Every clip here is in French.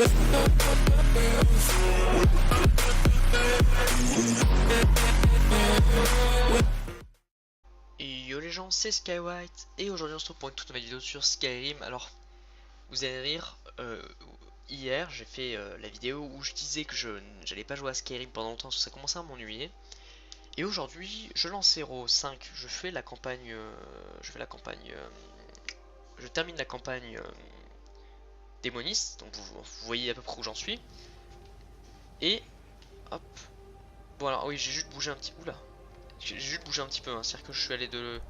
Yo les gens, c'est Skywhite et aujourd'hui on se retrouve pour une toute nouvelle vidéo sur Skyrim. Alors vous allez rire, hier j'ai fait la vidéo où je disais que j'allais pas jouer à Skyrim pendant longtemps parce que ça commençait à m'ennuyer. Et aujourd'hui je lance Hero 5, je fais la campagne, je termine la campagne démoniste, donc vous voyez à peu près où j'en suis. Et hop, bon alors oui j'ai juste bougé un petit bout là. J'ai juste bougé un petit peu, hein. C'est-à-dire que je suis allé de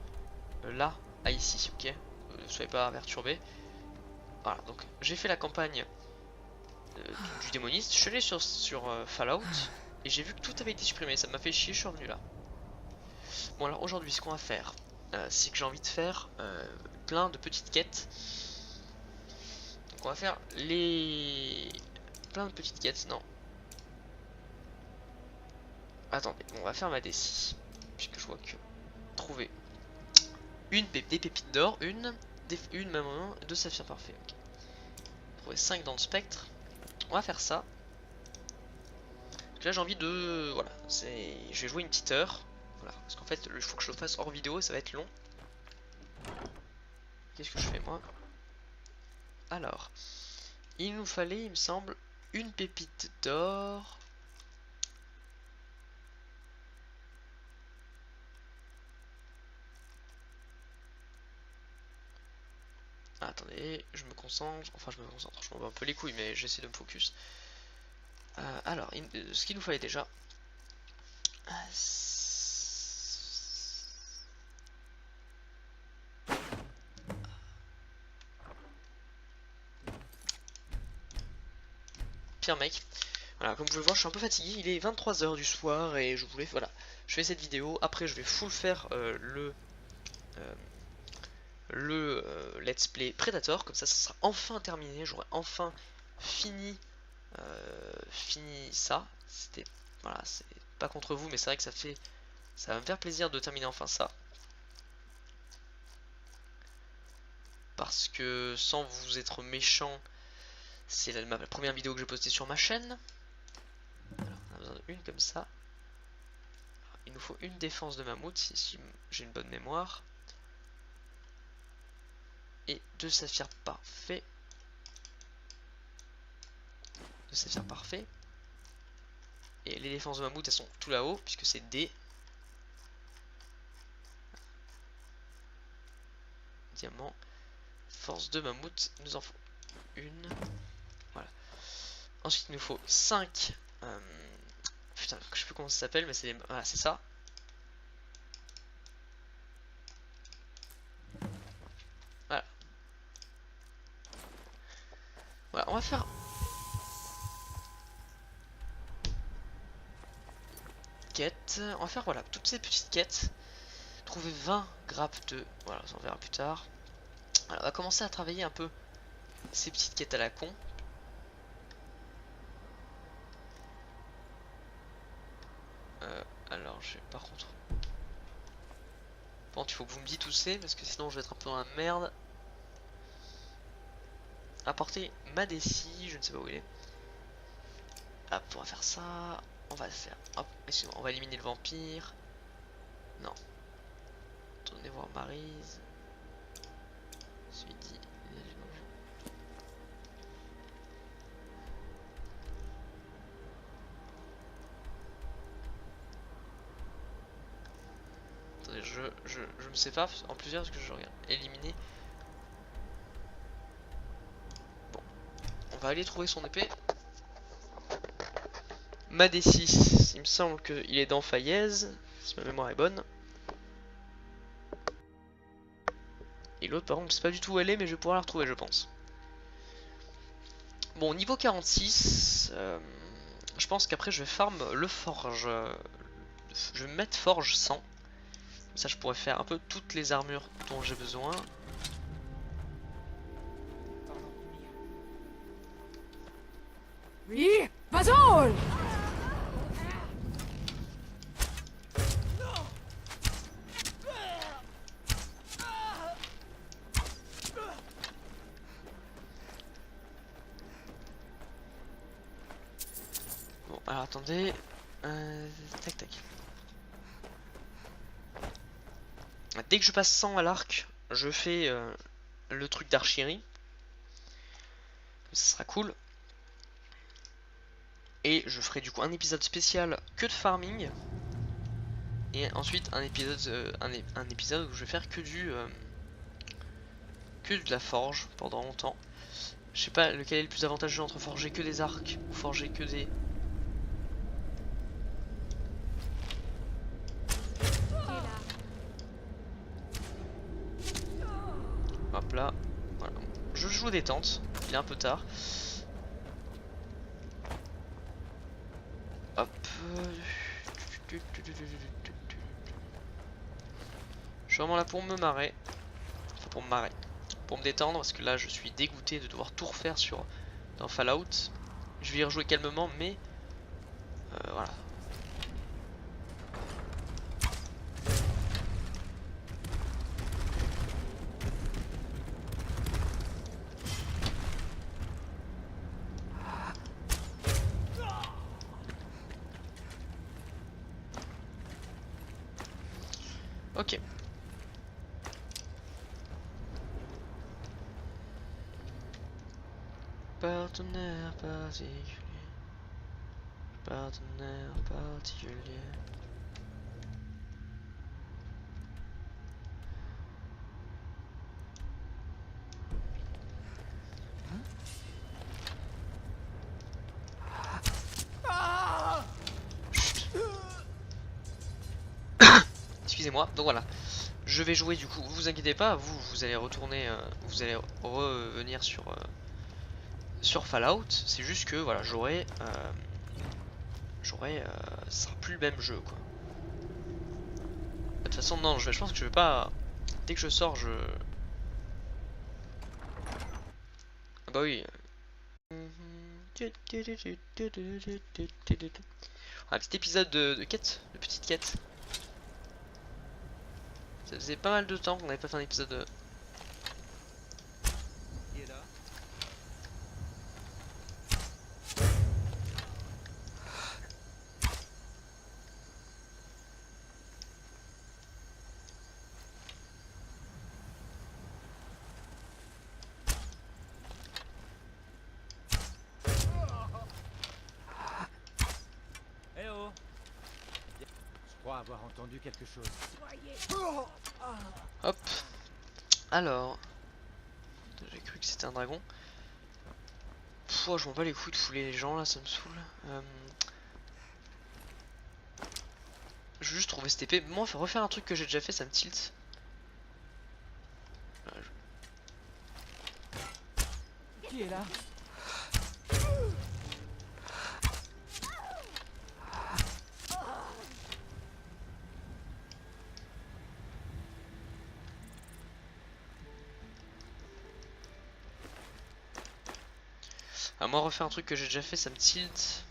là à ici, ok. Soyez pas perturbés. Voilà, donc j'ai fait la campagne du démoniste. Je suis allé sur Fallout et j'ai vu que tout avait été supprimé. Ça m'a fait chier, je suis revenu là. Bon, alors aujourd'hui, ce qu'on va faire, c'est que j'ai envie de faire plein de petites quêtes. Donc on va faire plein de petites quêtes. Non. Attendez, on va faire ma déci. Puisque je vois que trouver des pépites d'or, une même, deux saphirs parfaits. Okay. Trouver 5 dans le spectre. On va faire ça. Donc là j'ai envie de... Voilà, je vais jouer une petite heure. Voilà, parce qu'en fait il faut que je le fasse hors vidéo et ça va être long. Qu'est-ce que je fais moi? Alors, il nous fallait, il me semble, une pépite d'or. Ah, attendez, je me concentre. Enfin, je me concentre, je m'en bats un peu les couilles, mais j'essaie de me focus. Alors, ce qu'il nous fallait déjà. Pire mec. Voilà, comme vous pouvez voir, je suis un peu fatigué. Il est 23 h du soir et je voulais. Voilà, je fais cette vidéo. Après, je vais full faire let's play Predator. Comme ça sera enfin terminé. J'aurai enfin fini ça. C'était. Voilà, c'est pas contre vous, mais c'est vrai que ça va me faire plaisir de terminer enfin ça. Parce que sans vous être méchant, c'est la première vidéo que j'ai postée sur ma chaîne. Alors, on a besoin d'une comme ça. Il nous faut une défense de mammouth si j'ai une bonne mémoire. Et deux saphirs parfaits. Deux saphirs parfaits. Et les défenses de mammouth elles sont tout là-haut puisque c'est D. Diamant. Force de mammouth, nous en faut une. Voilà. Ensuite il nous faut 5. Putain, je sais plus comment ça s'appelle, mais c'est voilà, c'est ça. Voilà. Voilà, on va faire. Quête. On va faire voilà, toutes ces petites quêtes. Trouver 20 grappes de. Voilà, on verra plus tard. Alors, on va commencer à travailler un peu ces petites quêtes à la con. Alors, je vais par contre. Bon, il faut que vous me dites où c'est parce que sinon je vais être un peu dans la merde. Apporter ma déci, je ne sais pas où il est. Hop, on va faire ça. On va faire. Hop, excusez-moi, on va éliminer le vampire. Non. Tournez voir Maryse. Celui dit. Attendez, je me sépare en plusieurs parce que je regarde. Éliminer. Bon. On va aller trouver son épée. Ma D6, il me semble qu'il est dans Faillaise, si ma mémoire est bonne. Et l'autre par contre je sais pas du tout où elle est, mais je vais pouvoir la retrouver je pense. Bon, niveau 46, je pense qu'après je vais farm le forge. Je vais mettre forge 100. Comme ça je pourrais faire un peu toutes les armures dont j'ai besoin. Oui, vas-y! Alors attendez. Tac tac. Dès que je passe 100 à l'arc, je fais le truc d'archerie. Ça sera cool. Et je ferai du coup un épisode spécial que de farming. Et ensuite un épisode, un épisode où je vais faire que de la forge pendant longtemps. Je sais pas lequel est le plus avantageux entre forger que des arcs ou forger que des... Hop là, voilà. Je joue des tentes, il est un peu tard. Hop. Je suis vraiment là pour me marrer. Enfin pour me marrer. Pour me détendre parce que là je suis dégoûté de devoir tout refaire dans Fallout. Je vais y rejouer calmement mais voilà. Ok. Partenaire particulier. Partenaire particulier. Excusez-moi, donc voilà. Je vais jouer du coup, vous inquiétez pas, vous allez retourner, vous allez revenir sur Fallout. C'est juste que voilà, ce sera plus le même jeu quoi. De toute façon non, je pense que je vais pas, dès que je sors ah bah oui. Un petit épisode de quête, de petite quête. Ça faisait pas mal de temps qu'on n'avait pas fait un épisode de... Je crois avoir entendu quelque chose. Hop. Alors... J'ai cru que c'était un dragon. Pouah, je m'en bats les couilles de fouler les gens là, ça me saoule. Je veux juste trouver cette épée. Moi, faut refaire un truc que j'ai déjà fait, ça me tilt. Qui est là? Ah, moi, refaire un truc que j'ai déjà fait, ça me tilt.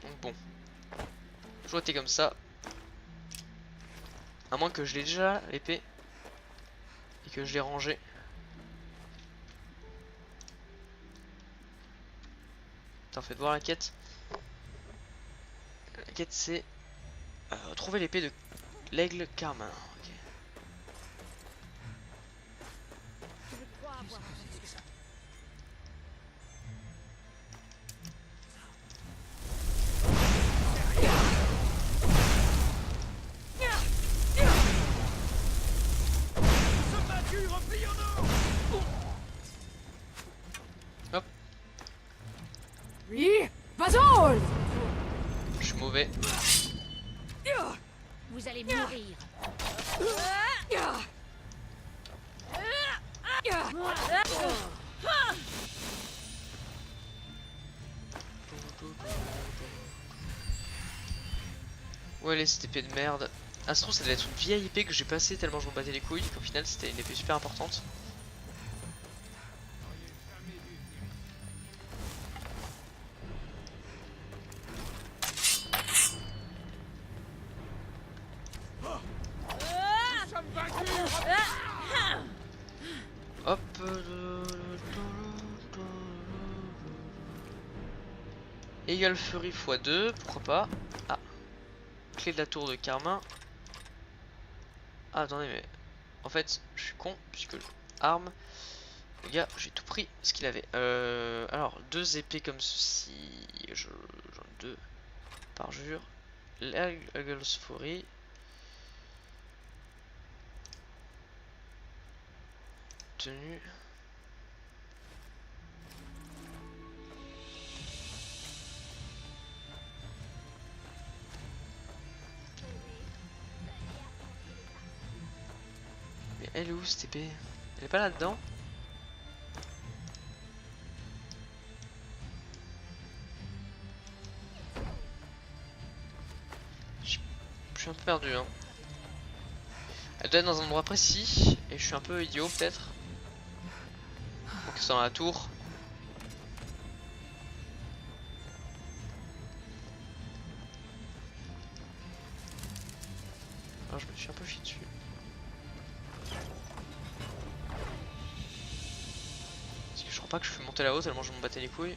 Donc bon. Jouer comme ça. À moins que je l'ai déjà, l'épée. Et que je l'ai rangée. Putain, faites voir la quête. La quête, c'est... trouver l'épée de l'aigle Carmin. Ok. Hop. Oui, Bazol! Je suis mauvais. Vous allez mourir. Où elle est cette épée de merde? Ah, ça se trouve, ça devait être une vieille épée que j'ai passée tellement je m'en battais les couilles qu'au final c'était une épée super importante. Hop. Égal Fury x2, pourquoi pas. Ah. Clé de la tour de Carmin. Ah, attendez, mais... En fait, je suis con, puisque... Arme. Les gars, j'ai tout pris ce qu'il avait. Alors, deux épées comme ceci. J'en ai deux. Parjure. L'Eagle's Fury. Tenue. Mais elle est où cette épée? Elle est pas là-dedans? Je suis un peu perdu, hein. Elle doit être dans un endroit précis. Et je suis un peu idiot peut-être. Donc c'est dans la tour. Alors je me suis un peu chié dessus. Parce que je crois pas que je peux monter là-haut tellement je m'en battais les couilles.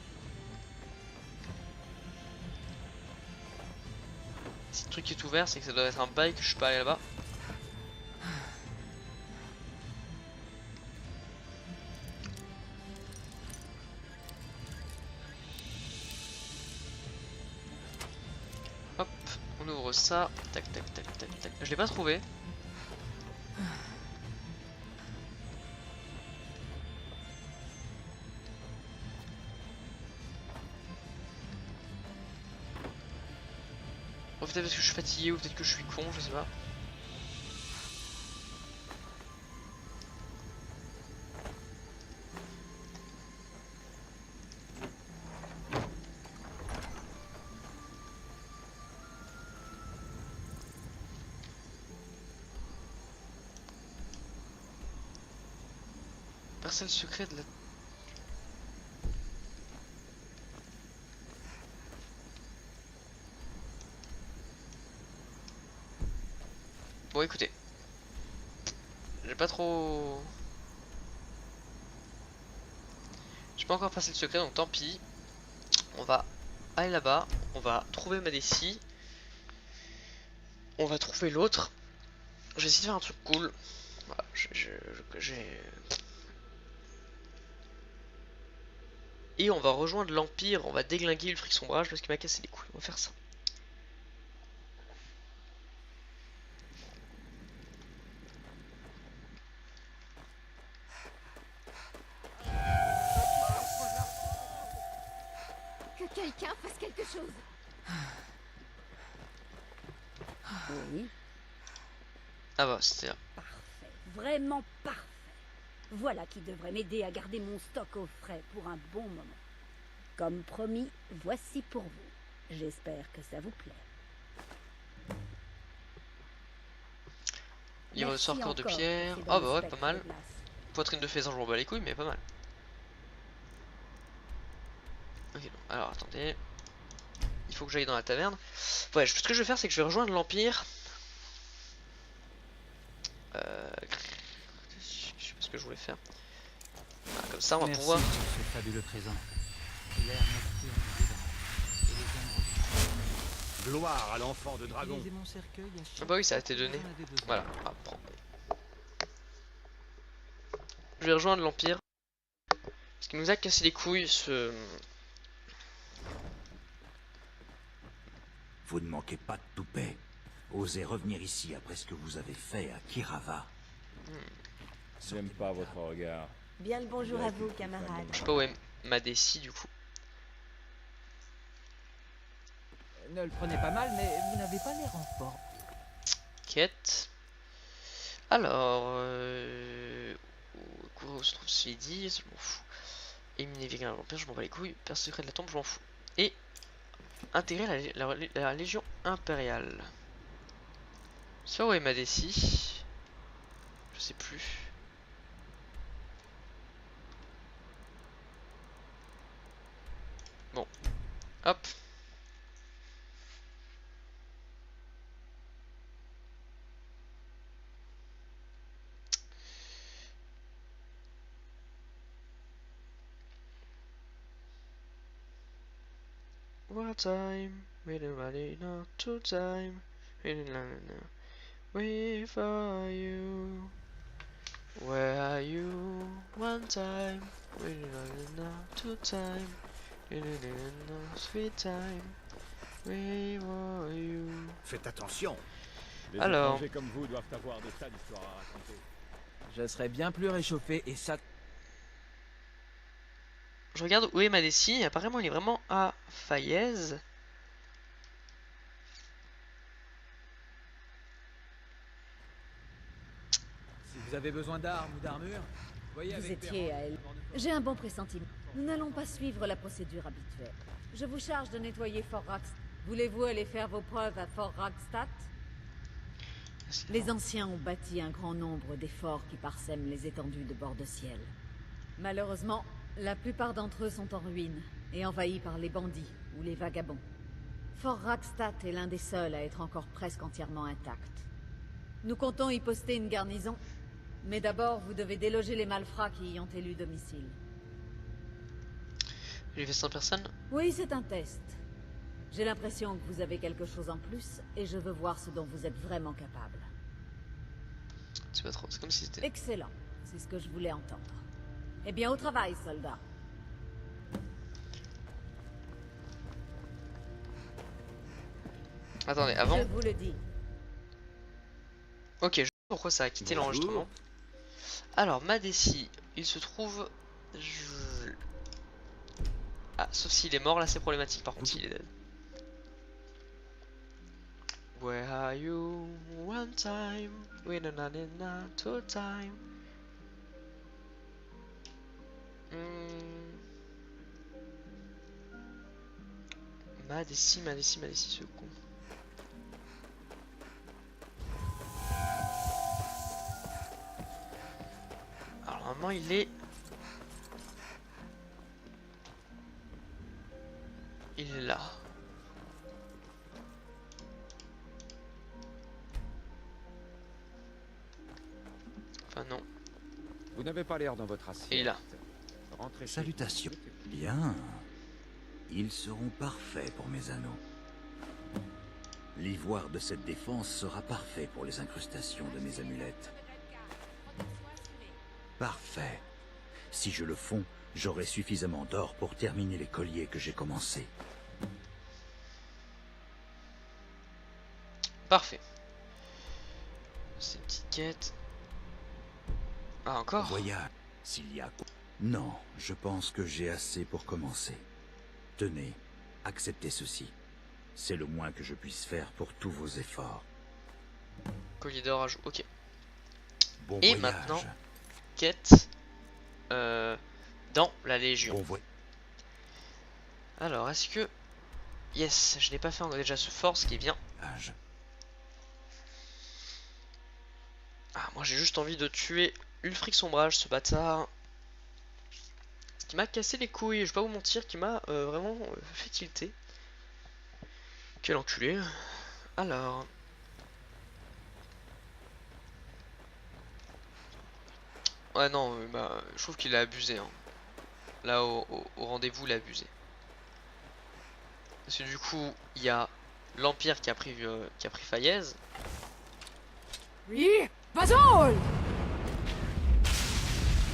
Si le truc est ouvert, c'est que ça doit être un bail que je suis pas allé là-bas. Hop, on ouvre ça. Tac, tac, tac, tac, tac. Je l'ai pas trouvé. Ou peut-être parce que je suis fatigué ou peut-être que je suis con, je sais pas. Parcelle secret de la... Bon écoutez. J'ai pas trop... J'ai pas encore passé le secret donc tant pis. On va aller là-bas. On va trouver Madessi. On va trouver l'autre. Je vais essayer de faire un truc cool. Voilà, j'ai... Et on va rejoindre l'Empire. On va déglinguer le fric sombrage parce qu'il m'a cassé les couilles. On va faire ça. Que quelqu'un fasse quelque chose. Oui, Ah bah c'était là. parfait. Vraiment parfait. Voilà qui devrait m'aider à garder mon stock au frais pour un bon moment. Comme promis, voici pour vous. J'espère que ça vous plaît. Livre de sort, corps de encore pierre. pour ces Ah bonnes bah ouais, pas spectres mal. de glace. Poitrine de faisan, je m'en bats les couilles, mais pas mal. Ok, alors attendez. Il faut que j'aille dans la taverne. Ouais, ce que je vais faire, c'est que je vais rejoindre l'Empire. Je sais pas ce que je voulais faire. Ah, comme ça, on va Merci pouvoir. pour ce fabuleux présent. L'air nocturne vibrant et les ombres. Gloire à l'enfant de dragon. Utilisez mon cercueil à chaque Ah bah oui, ça a fois été que donné. vous en avez besoin. Voilà, ah, prends. Je vais rejoindre l'Empire. Parce qu'il nous a cassé les couilles ce. Vous ne manquez pas de toupet. Osez revenir ici après ce que vous avez fait à Kirava. J'aime pas votre regard. Bien le bonjour à vous, camarades. Je sais pas où est Madessi du coup. Ne le prenez pas mal, mais vous n'avez pas l'air en forme. Quête. Alors. Où se trouve Lady, je m'en fous. Éliminer Végan à l'Empire, je m'en bats les couilles. Perce secret de la tombe, je m'en fous. Et. Intégrer la Légion Impériale. Ça où est Madessi? Je sais plus. Bon. Hop. What time? We don't really know two time. We don't know. Wait for you. Where are you? One time. We don't really know two time. We don't really know three time. Where were you? Faites attention. Les Alors. étrangers comme vous doivent avoir des tas d'histoires à raconter. Je serais bien plus réchauffé et ça... Je regarde où est Madessi, et apparemment il est vraiment à Fayez. Si vous avez besoin d'armes ou d'armure, voyez Vous avec étiez Perrin. à elle. J'ai un bon pressentiment. Nous n'allons pas suivre la procédure habituelle. Je vous charge de nettoyer Fort Rackstatt. Voulez-vous aller faire vos preuves à Fort Rackstatt? Les anciens ont bâti un grand nombre des forts qui parsèment les étendues de bord de ciel. Malheureusement, la plupart d'entre eux sont en ruine et envahis par les bandits ou les vagabonds. Fort Rackstatt est l'un des seuls à être encore presque entièrement intact. Nous comptons y poster une garnison, mais d'abord vous devez déloger les malfrats qui y ont élu domicile. J'ai fait 100 personnes. Oui, c'est un test. J'ai l'impression que vous avez quelque chose en plus et je veux voir ce dont vous êtes vraiment capable. C'est pas trop, c'est comme si c'était. Excellent, c'est ce que je voulais entendre. Eh bien, au travail, soldats. Attendez, avant. Je vous le dis. Ok, je sais pourquoi ça a quitté l'enregistrement. Alors, Madessi, il se trouve. Ah, sauf s'il est mort, là c'est problématique. Par contre, s'il est dead. Where are you? One time, we don't know two time. Madessi, ce con. Alors normalement il est... Il est là. Enfin non. Vous n'avez pas l'air dans votre assiette. Et là. Rentrez chez Salutations. Bien. Ils seront parfaits pour mes anneaux. L'ivoire de cette défense sera parfait pour les incrustations de mes amulettes. Parfait. Si je le fonds, j'aurai suffisamment d'or pour terminer les colliers que j'ai commencés. Parfait. Ces petites quêtes. Ah encore? Voyage. S'il y a... Non, je pense que j'ai assez pour commencer. Tenez, acceptez ceci. C'est le moins que je puisse faire pour tous vos efforts. Collier d'or à jour. Ok. Bon Et voyage. maintenant, quête dans la Légion. Bon voyage. Alors, est-ce que... Yes, je n'ai pas fait déjà ce fort, ce qui est bien. Ah, moi j'ai juste envie de tuer Ulfric Sombrage, ce bâtard. Qui m'a cassé les couilles, je vais pas vous mentir, qui m'a vraiment fait tilter. Quel enculé. Alors... Ouais non, bah, je trouve qu'il a abusé. Hein. Là au rendez-vous, il a abusé. Parce que du coup, il y a l'Empire qui a pris Fayez. Oui, Bazol!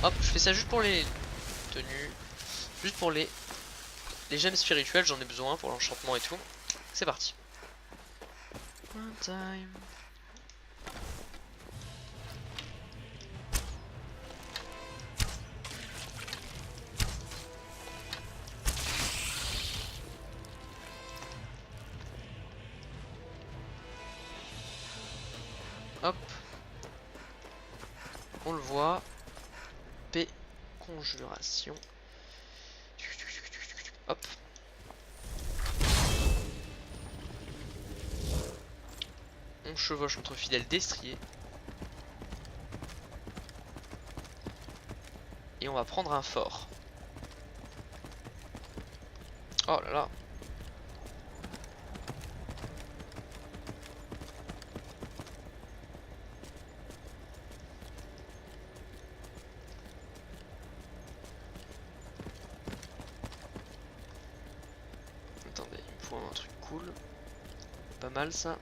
Hop, je fais ça juste pour les tenues. Juste pour les gemmes spirituelles, j'en ai besoin pour l'enchantement et tout. C'est parti. One time. Hop. On le voit. P. Conjuration. Hop. On chevauche notre fidèle destrier. Et on va prendre un fort. Oh là là. Attendez. faut un truc cool. Pas mal ça.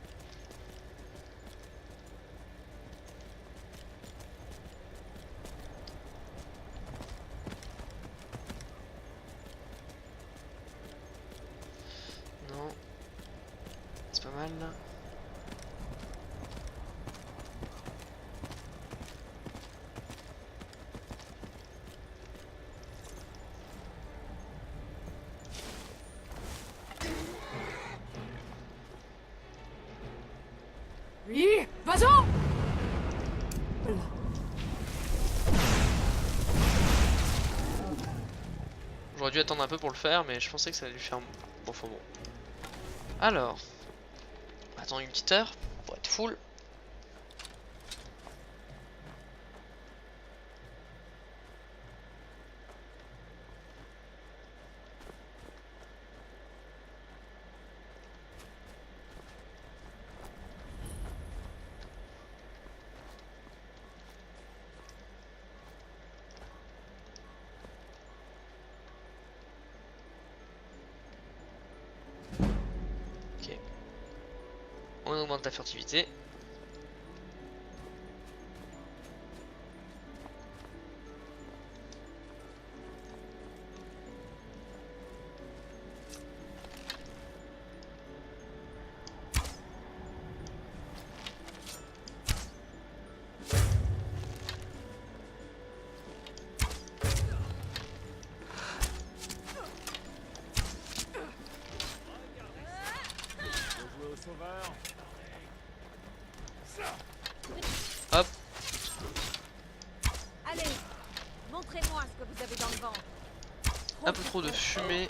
Non. C'est pas mal là. Oui, vas-en! J'aurais dû attendre un peu pour le faire, mais je pensais que ça allait lui faire... Bon, enfin bon. Alors... On va attendre une petite heure pour être full. Ok. On augmente la furtivité. Faut jouer au sauveur. Hop. Allez, montrez-moi ce que vous avez dans le ventre. Un peu trop de fumée.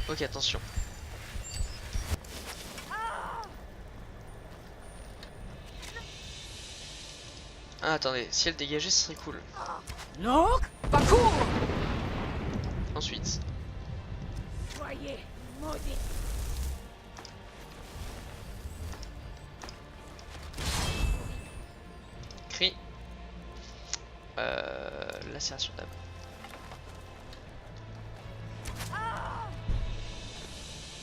Ok, attention. Ah, attendez, si elle dégageait, ce serait cool. Non, pas court! Ensuite, Soyez maudits. cri. Lacération d'âme.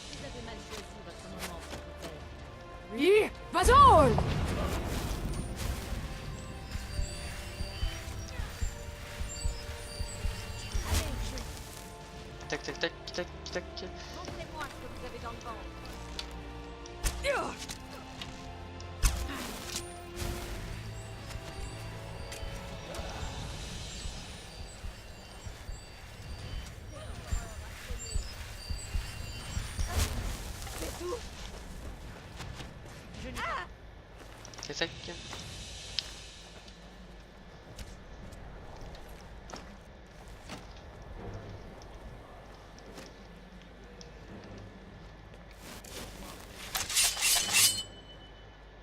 Vous avez mal choisi votre moment pour vous taire. Oui, vas-en! Tac, tac, tac, tac, tac. Montrez-moi ce que vous avez dans le ventre. Tac, tac.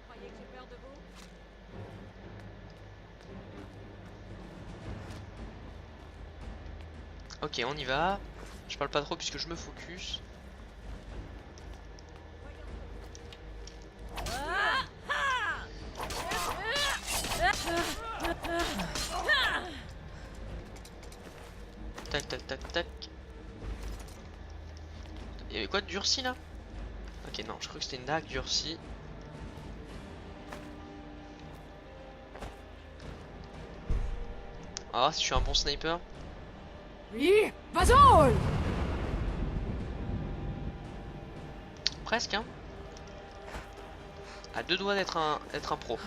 Croyez que j'ai peur de vous? Ok, on y va. Je parle pas trop puisque je me focus. Tac, tac, tac, tac. Il y avait quoi de durci là? Ok, non, je crois que c'était une dague durcie. Ah, si je suis un bon sniper. Oui, vas-en! Presque, hein. À deux doigts d'être un pro.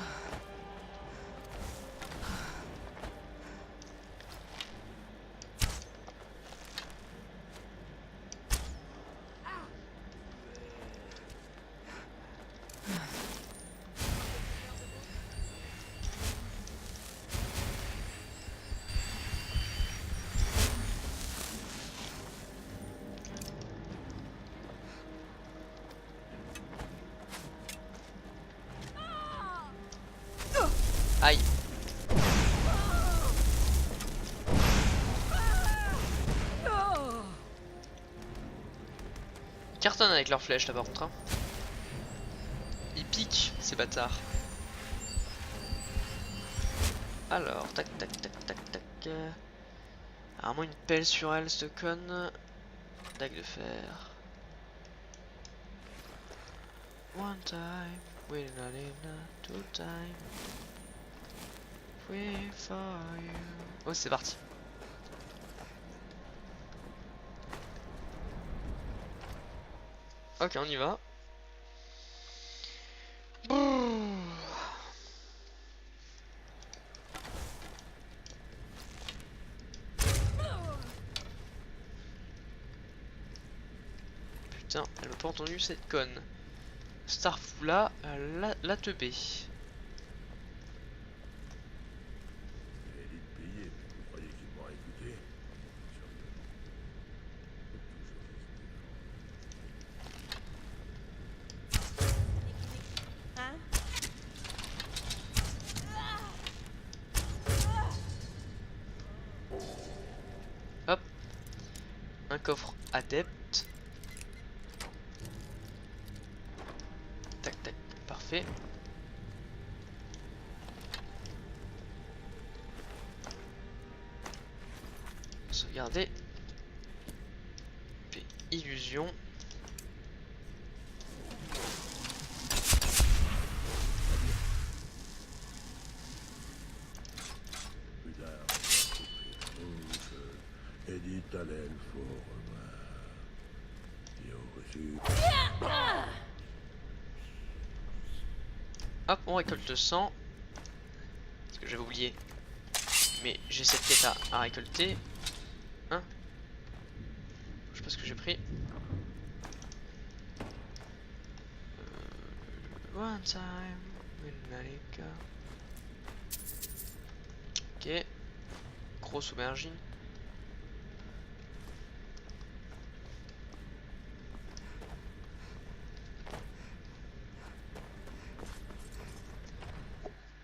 Aïe. Ils cartonnent avec leurs flèches là par contre, hein. Ils piquent ces bâtards. Alors, tac tac tac tac tac. Apparemment une pelle sur elle, ce conne. Dague de fer. One time, we're not in a two time. We for you. Oh, c'est parti. Ok, on y va. Putain, elle m'a pas entendu cette conne. Starfoula, la teubée. J'ai dit de payer, mais vous croyez qu'il m'aurait écouté? Hein? Hop. Un coffre adepte. Tac tac, parfait. Sauvegarder. Puis illusion. Putain, Edith à l'elfe au revoir. Et au reçu. Hop, on récolte le sang. Parce que j'avais oublié. Mais j'ai cette quête à récolter. Hein? Je sais pas ce que j'ai pris. One time with Malika. Ok. Grosse aubergine.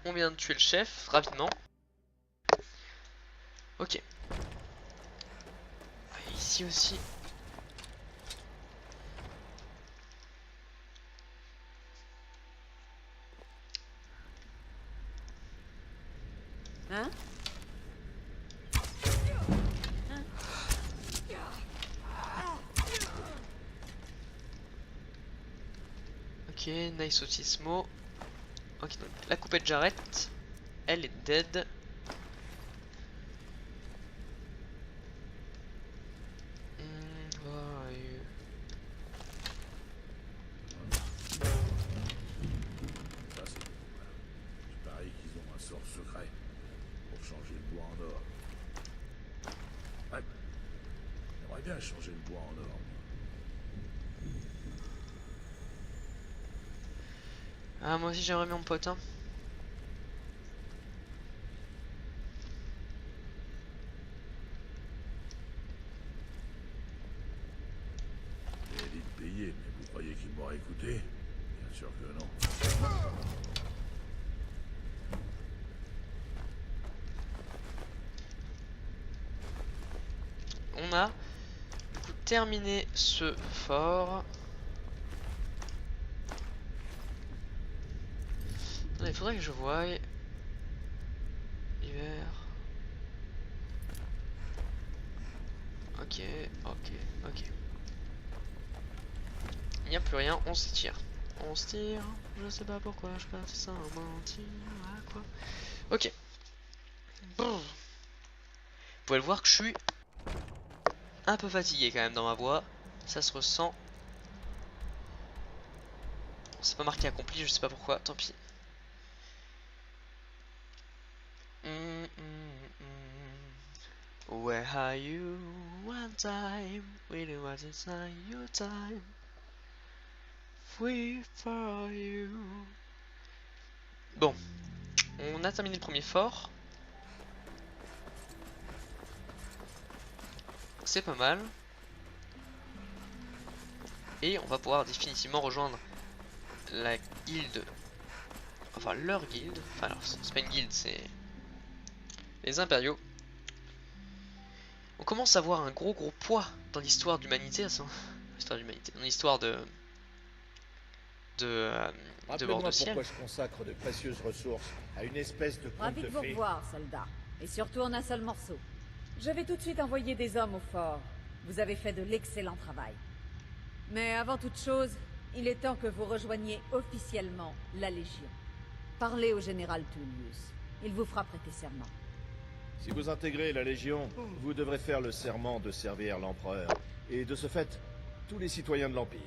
On vient de tuer le chef rapidement. Ok. Ici aussi. Hein? Ok, nice autismo. Ok, donc la coupette j'arrête. Elle est dead. Ça, c'est bon. Il paraît qu'ils ont un sort secret pour changer le bois en or. Ouais. J'aimerais bien changer le bois en or. Ah, moi aussi j'aimerais bien mon pote. Hein. J'ai dit de payer, mais vous croyez qu'il m'aurait écouté? Bien sûr que non. On a du coup terminé ce fort. Il faudrait que je voie. Hiver. Ok, ok, ok. Il n'y a plus rien, on se tire. On se tire, je sais pas pourquoi je passe ça en mentir, à quoi. Ok. Brrr. Vous pouvez le voir que je suis un peu fatigué quand même dans ma voix. Ça se ressent. C'est pas marqué accompli, je sais pas pourquoi, tant pis. Where are you one time? When it was inside your time. Free for you. Bon, on a terminé le premier fort. C'est pas mal. Et on va pouvoir définitivement rejoindre la guilde. Enfin, leur guilde. Enfin, alors, c'est pas une guilde, c'est les impériaux. On commence à avoir un gros poids dans l'histoire d'humanité, dans l'histoire de Rappelez-moi Bord-de-Ciel. pourquoi je consacre de précieuses ressources à une espèce de conte Ravi de de vous fées. revoir, soldat. Et surtout en un seul morceau. Je vais tout de suite envoyer des hommes au fort. Vous avez fait de l'excellent travail. Mais avant toute chose, il est temps que vous rejoigniez officiellement la Légion. Parlez au général Tullius. Il vous fera prêter serment. Si vous intégrez la Légion, vous devrez faire le serment de servir l'Empereur, et de ce fait, tous les citoyens de l'Empire.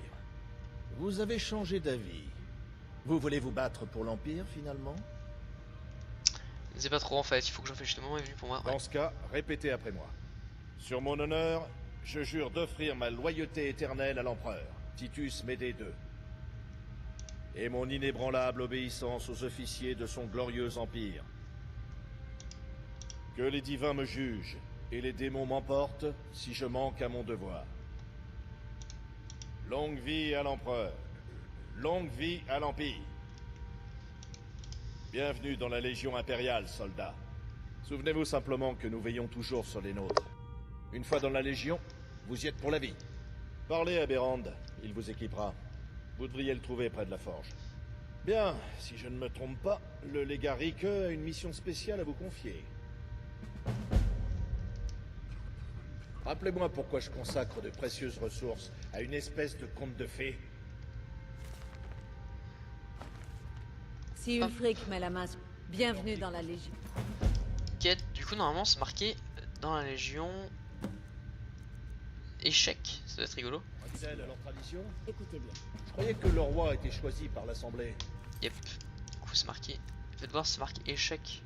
Vous avez changé d'avis. Vous voulez vous battre pour l'Empire, finalement? Je sais pas trop en fait, il faut que j'en fasse. Le moment est venu pour moi. Ouais. Dans ce cas, répétez après moi. Sur mon honneur, je jure d'offrir ma loyauté éternelle à l'Empereur, Titus Médée II, et mon inébranlable obéissance aux officiers de son glorieux empire. Que les divins me jugent, et les démons m'emportent, si je manque à mon devoir. Longue vie à l'Empereur. Longue vie à l'Empire. Bienvenue dans la Légion impériale, soldats. Souvenez-vous simplement que nous veillons toujours sur les nôtres. Une fois dans la Légion, vous y êtes pour la vie. Parlez à Bérand, il vous équipera. Vous devriez le trouver près de la forge. Bien, si je ne me trompe pas, le légat Rike a une mission spéciale à vous confier. Rappelez-moi pourquoi je consacre de précieuses ressources à une espèce de conte de fées. Si Ulfric met la main sur... Bienvenue dans la Légion. Quête, du coup normalement c'est marqué dans la Légion échec, ça doit être rigolo. Fidèles à leur tradition, Écoutez bien. je croyais que le roi a été choisi par l'Assemblée. Yep, du coup c'est marqué, faites voir c'est marqué échec.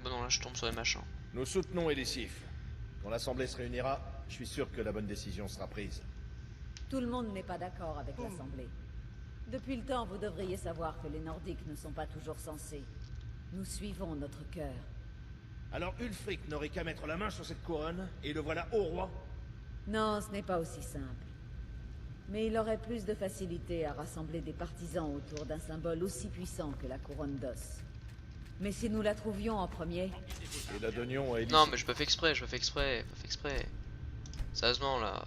Bon non là je tombe sur les machins. Nous soutenons Elisif. Quand l'Assemblée se réunira, je suis sûr que la bonne décision sera prise. Tout le monde n'est pas d'accord avec l'Assemblée. Depuis le temps, vous devriez savoir que les Nordiques ne sont pas toujours sensés. Nous suivons notre cœur. Alors Ulfric n'aurait qu'à mettre la main sur cette couronne, et le voilà au roi. Non, ce n'est pas aussi simple. Mais il aurait plus de facilité à rassembler des partisans autour d'un symbole aussi puissant que la couronne d'os. Mais si nous la trouvions en premier... Et la donnions à Elisif. Non mais je pas fait exprès, je pas fait exprès. Sérieusement là.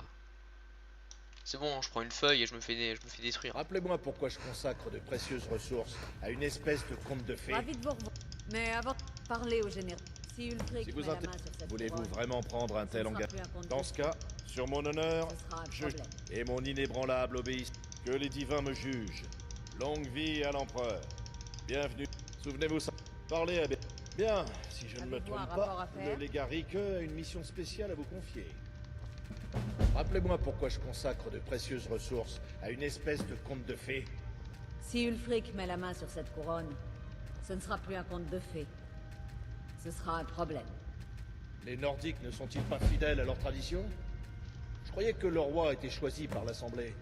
C'est bon, je prends une feuille et je me fais détruire. Rappelez-moi pourquoi je consacre de précieuses ressources à une espèce de conte de fées. Ravi de vous revoir. Mais avant de parler au général... Si Ulfric Si vous met la main sur cette voulez-vous couronne, vraiment prendre un tel sera engagement? plus un conte Dans de ce cas, sur mon honneur, ce sera un je problème. et mon inébranlable obéissance. Que les divins me jugent. Longue vie à l'Empereur. Bienvenue. Souvenez-vous ça. Parlez à Bien, si je ne me Avez-vous un trompe rapport pas, à faire le légat Rike a une mission spéciale à vous confier. Rappelez-moi pourquoi je consacre de précieuses ressources à une espèce de conte de fées. Si Ulfric met la main sur cette couronne, ce ne sera plus un conte de fées. Ce sera un problème. Les Nordiques ne sont-ils pas fidèles à leur tradition? Je croyais que le roi a été choisi par l'Assemblée.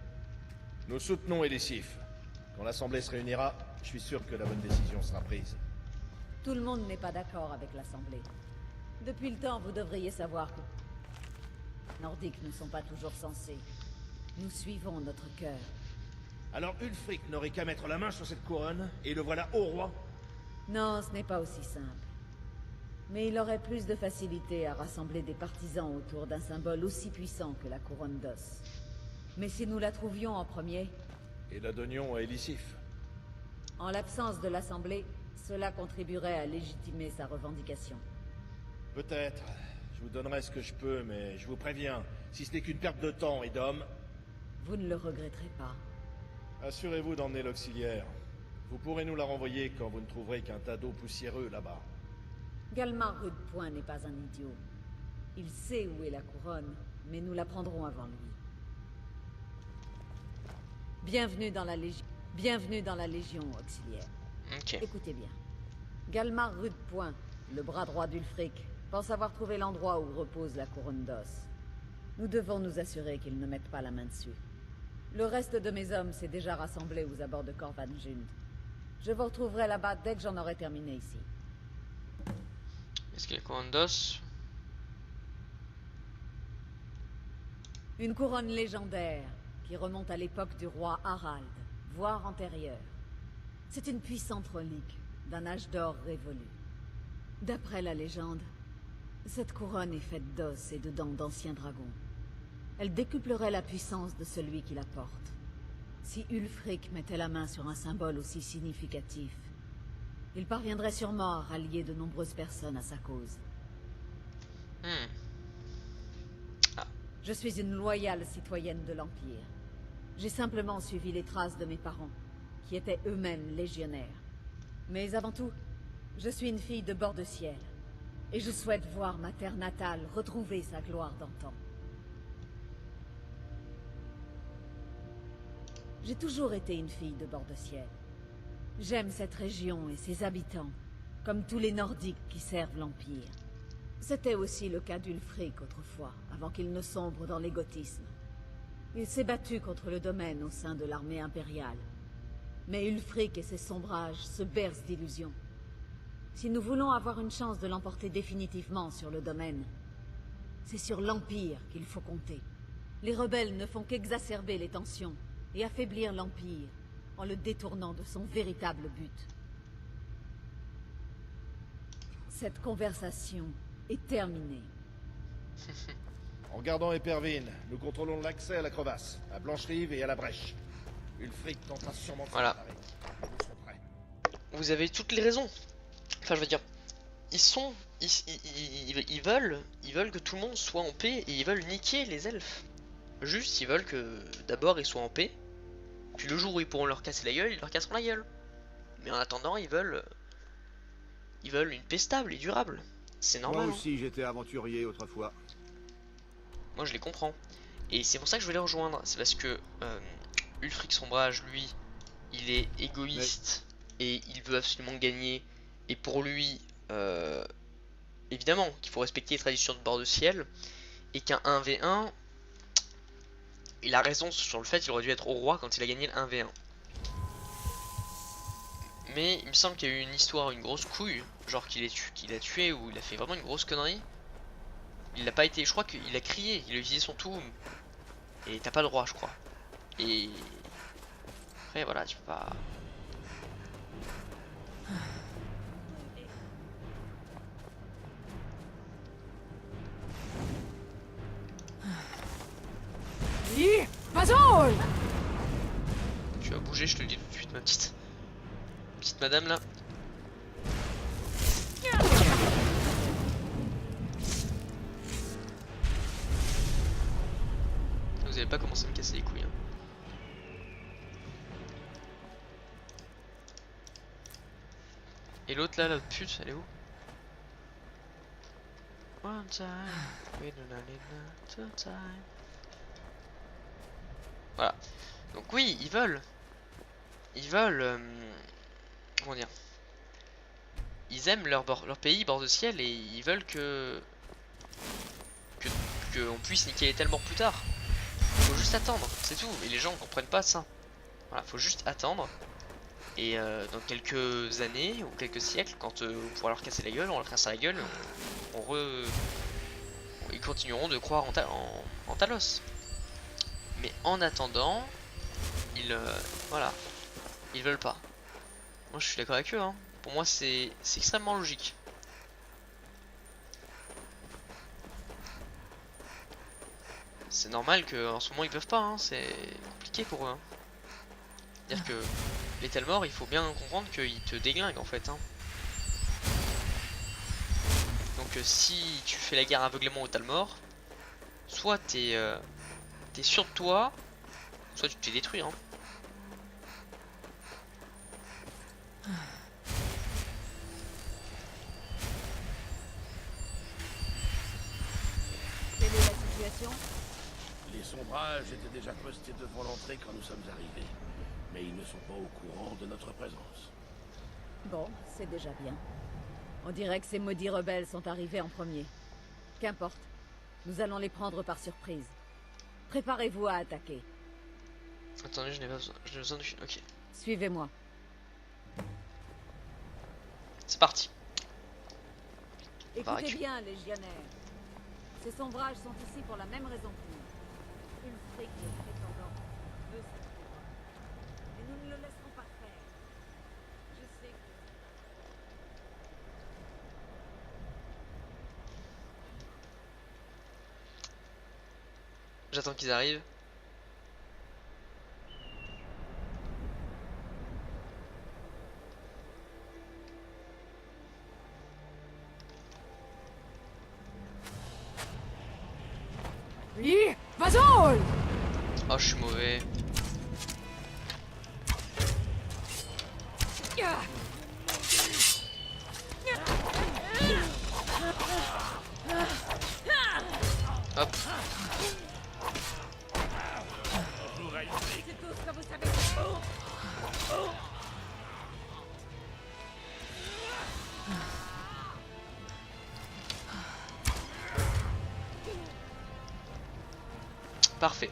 Nous soutenons Elisif. Quand l'Assemblée se réunira, je suis sûr que la bonne décision sera prise. Tout le monde n'est pas d'accord avec l'Assemblée. Depuis le temps, vous devriez savoir que... les Nordiques ne sont pas toujours sensés. Nous suivons notre cœur. Alors Ulfric n'aurait qu'à mettre la main sur cette couronne, et le voilà au roi. Non, ce n'est pas aussi simple. Mais il aurait plus de facilité à rassembler des partisans autour d'un symbole aussi puissant que la couronne d'os. Mais si nous la trouvions en premier, Et la donnions à Elisif. en l'absence de l'Assemblée, cela contribuerait à légitimer sa revendication. Peut-être. Je vous donnerai ce que je peux, mais je vous préviens, si ce n'est qu'une perte de temps et d'hommes, Vous ne le regretterez pas. assurez-vous d'emmener l'auxiliaire. Vous pourrez nous la renvoyer quand vous ne trouverez qu'un tas d'eau poussiéreux là-bas. Galmar Rudepoint n'est pas un idiot. Il sait où est la couronne, mais nous la prendrons avant lui. Bienvenue dans la Légion. Bienvenue dans la Légion, auxiliaire. Ok. Écoutez bien. Galmar Rudepoint, le bras droit d'Ulfric, pense avoir trouvé l'endroit où repose la couronne d'os. Nous devons nous assurer qu'ils ne mettent pas la main dessus. Le reste de mes hommes s'est déjà rassemblé aux abords de Korvan Jund. Je vous retrouverai là-bas dès que j'en aurai terminé ici. Est-ce qu'il y a couronne d'os? Une couronne légendaire qui remonte à l'époque du roi Harald, voire antérieure. C'est une puissante relique d'un âge d'or révolu. D'après la légende, cette couronne est faite d'os et de dents d'anciens dragons. Elle décuplerait la puissance de celui qui la porte. Si Ulfric mettait la main sur un symbole aussi significatif, il parviendrait sûrement à rallier de nombreuses personnes à sa cause. Hmm. Je suis une loyale citoyenne de l'Empire. J'ai simplement suivi les traces de mes parents, qui étaient eux-mêmes légionnaires. Mais avant tout, je suis une fille de bord de ciel, et je souhaite voir ma terre natale retrouver sa gloire d'antan. J'ai toujours été une fille de bord de ciel. J'aime cette région et ses habitants, comme tous les Nordiques qui servent l'Empire. C'était aussi le cas d'Ulfric autrefois, avant qu'il ne sombre dans l'égotisme. Il s'est battu contre le domaine au sein de l'armée impériale. Mais Ulfric et ses sombrages se bercent d'illusions. Si nous voulons avoir une chance de l'emporter définitivement sur le domaine, c'est sur l'Empire qu'il faut compter. Les rebelles ne font qu'exacerber les tensions et affaiblir l'Empire en le détournant de son véritable but. Cette conversation est terminée. En gardant Épervine, nous contrôlons l'accès à la crevasse, à Blancherive et à la brèche. Ulfric tentera sûrement de Voilà. s'emparer. Nous serons prêts. Vous avez toutes les raisons. Enfin, je veux dire, ils veulent que tout le monde soit en paix et ils veulent niquer les elfes. Juste, ils veulent que d'abord ils soient en paix, puis le jour où ils pourront leur casser la gueule, ils leur casseront la gueule. Mais en attendant, ils veulent une paix stable et durable. C'est normal. Moi aussi, j'étais aventurier autrefois. Moi, je les comprends. Et c'est pour ça que je vais les rejoindre. C'est parce que Ulfric Sombrage, lui, il est égoïste et il veut absolument gagner. Et pour lui, évidemment qu'il faut respecter les traditions de bord de ciel. Et qu'un 1v1, il a raison sur le fait qu'il aurait dû être au roi quand il a gagné le 1v1. Mais il me semble qu'il y a eu une histoire, une grosse couille, genre qu'il a tué ou il a fait vraiment une grosse connerie. Il n'a pas été, je crois qu'il a crié, il a utilisé son tour et t'as pas le droit, je crois. Et après voilà, tu peux pas. Oui, Bazol! Tu vas bouger, je te le dis tout de suite, ma petite madame là. Vous avez pas commencé à me casser les couilles. Hein. Et l'autre là, l'autre pute, elle est où? One time, we do not need two time. Voilà. Donc oui, ils veulent. Comment dire? Ils aiment leur pays, bord de ciel, et ils veulent que on puisse niquer les Telmor plus tard. Faut juste attendre, c'est tout. Et les gens ne comprennent pas ça. Voilà, faut juste attendre. Et dans quelques années ou quelques siècles, quand on pourra leur casser la gueule, on leur cassera la gueule. Ils continueront de croire en Talos. Mais en attendant, voilà, ils veulent pas. Moi, je suis d'accord avec eux. Hein. Pour moi, c'est extrêmement logique. C'est normal qu'en ce moment ils peuvent pas, hein. C'est compliqué pour eux. Hein. C'est-à-dire que les Telmor, il faut bien comprendre qu'ils te déglinguent en fait. Hein. Donc si tu fais la guerre aveuglément aux Telmor, soit t'es sûr de toi, soit tu te fais détruire. Hein. Quelle est la situation? Les sombrages étaient déjà postés devant l'entrée quand nous sommes arrivés. Mais ils ne sont pas au courant de notre présence. Bon, c'est déjà bien. On dirait que ces maudits rebelles sont arrivés en premier. Qu'importe. Nous allons les prendre par surprise. Préparez-vous à attaquer. Attendez, je n'ai pas besoin. J'ai besoin de. Ok. Suivez-moi. C'est parti. Écoutez récupérer. bien, légionnaires. Ces sombrages sont ici pour la même raison que nous. Ulfric, le prétendant, veut cette couronne. Et nous ne le laisserons pas faire. Je sais que... J'attends qu'ils arrivent. Oui, vas-y! Oh, je suis mauvais. Hop. C'est tout ce que vous savez faire. Parfait.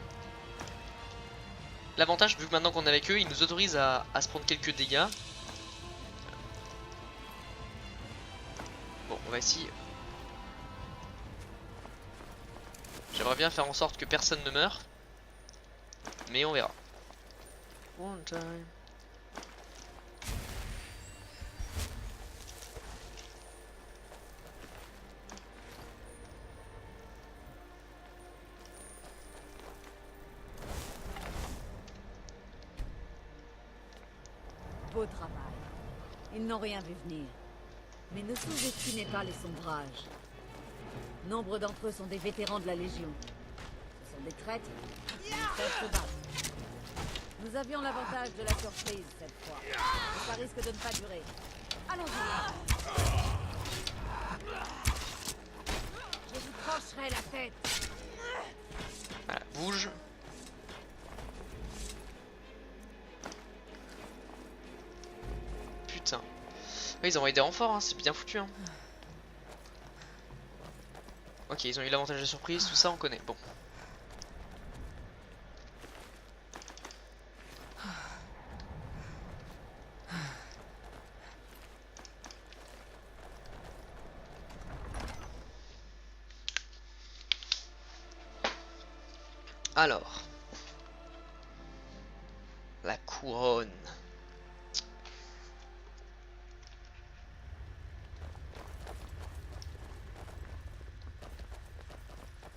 L'avantage, vu que maintenant qu'on est avec eux, ils nous autorisent à se prendre quelques dégâts. Bon, on va essayer. J'aimerais bien faire en sorte que personne ne meure. Mais on verra. One time. Beau travail. Ils n'ont rien vu venir. Mais ne sous-estimez pas les sombrages. Nombre d'entre eux sont des vétérans de la Légion. Ce sont des traîtres, mais ils savent se battre. Nous avions l'avantage de la surprise cette fois. Mais ça risque de ne pas durer. Allons-y. Je vous trancherai la tête. Voilà, bouge. Putain. Ouais, ils ont envoyé des renforts, hein, c'est bien foutu. Hein. Ok, ils ont eu l'avantage de surprise, tout ça on connaît. Bon. Alors. La couronne.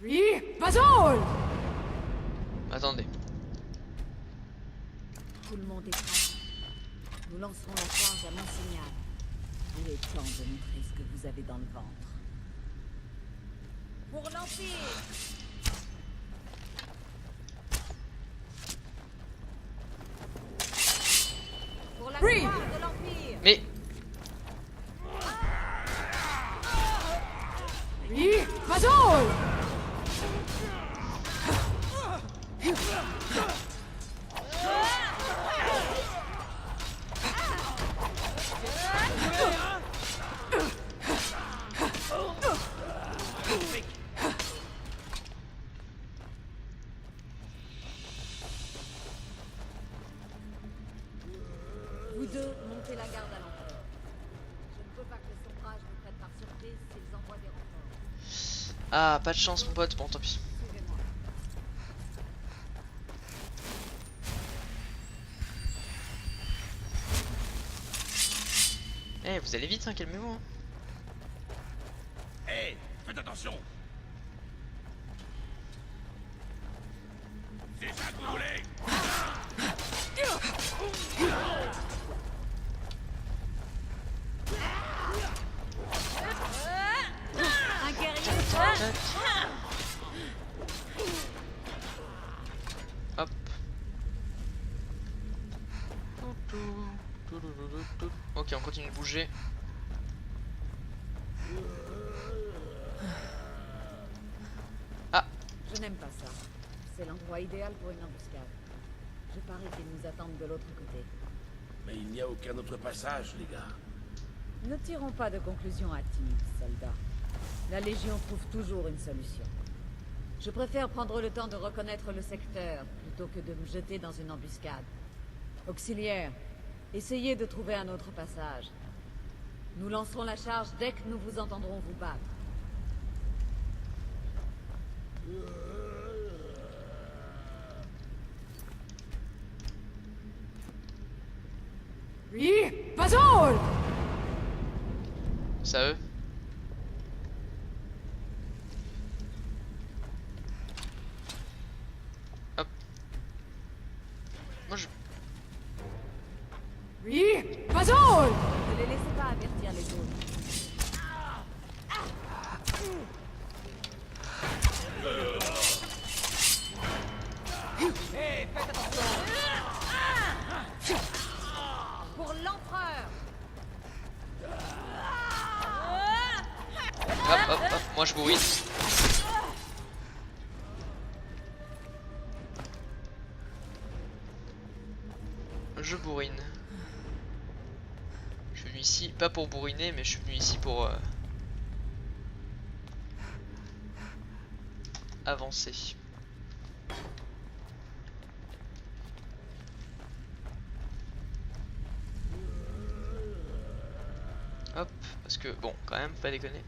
Oui, vas-y! Attendez. Tout le monde est prêt. Nous lancerons la charge à mon signal. Il est temps de montrer ce que vous avez dans le ventre. Pour l'Empire. Pour la Oui. gloire de l'Empire. Mais Oui, vas-y! Vous deux, montez la garde à l'entrée. Je ne peux pas que les sombrages nous prennent par surprise s'ils envoient des renforts. ah, pas de chance mon pote. Bon, tant pis. Suivez-moi. Eh, vous allez vite, hein, calmez-vous. Hein. Hé, faites attention. C'est ça que vous voulez? Un guerrier. Tac. Hop. Ok, on continue de bouger. Ah, Je n'aime pas ça. C'est l'endroit idéal pour une embuscade. Je parie qu'ils nous attendent de l'autre côté. Mais il n'y a aucun autre passage, les gars. Ne tirons pas de conclusions hâtives, soldats. La Légion trouve toujours une solution. Je préfère prendre le temps de reconnaître le secteur plutôt que de me jeter dans une embuscade. Auxiliaire, essayez de trouver un autre passage. Nous lancerons la charge dès que nous vous entendrons vous battre. Oui, vas-y! ça eux. Hop. Moi je... Oui, vas-y! Ne les laissez pas avertir les autres. Allez, faites attention. Pour l'empereur. Hop, hop, hop, moi je bourrine. Je bourrine. Je suis venu ici, pas pour bourriner, mais je suis venu ici pour avancer. Hop, parce que bon, quand même, pas déconner.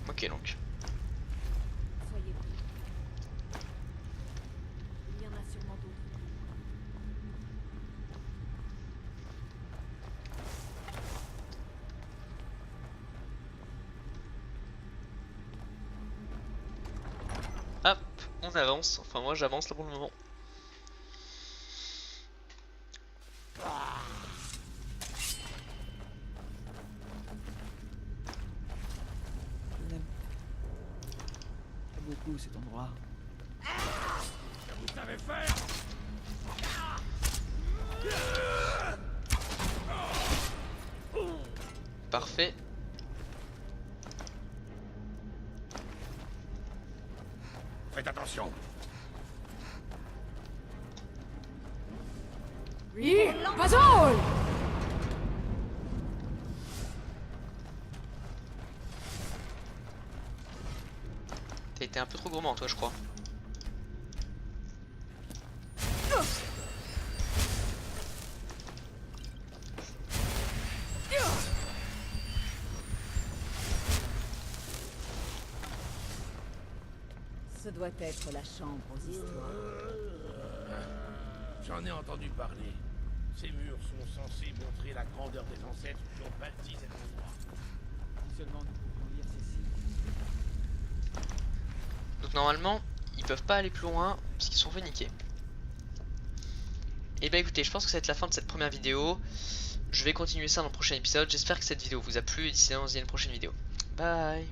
Ok donc. Soyez prêts. Il y en a sûrement d'autres. Hop, on avance. Enfin moi j'avance là pour le moment. Je l'aime. Pas beaucoup cet endroit. Vous savez faire. Parfait. Faites attention. Oui, Bazol! T'as été un peu trop gourmand toi je crois. Ce doit être la chambre aux histoires. J'en ai entendu parler. Ces murs sont censés montrer la grandeur des ancêtres qui ont bâti cet endroit. Si seulement nous pouvions lire ces signes. Donc normalement, ils peuvent pas aller plus loin parce qu'ils sont fait niquer. Et bah écoutez, je pense que ça va être la fin de cette première vidéo. Je vais continuer ça dans le prochain épisode. J'espère que cette vidéo vous a plu et d'ici là on se dit à une prochaine vidéo. Bye.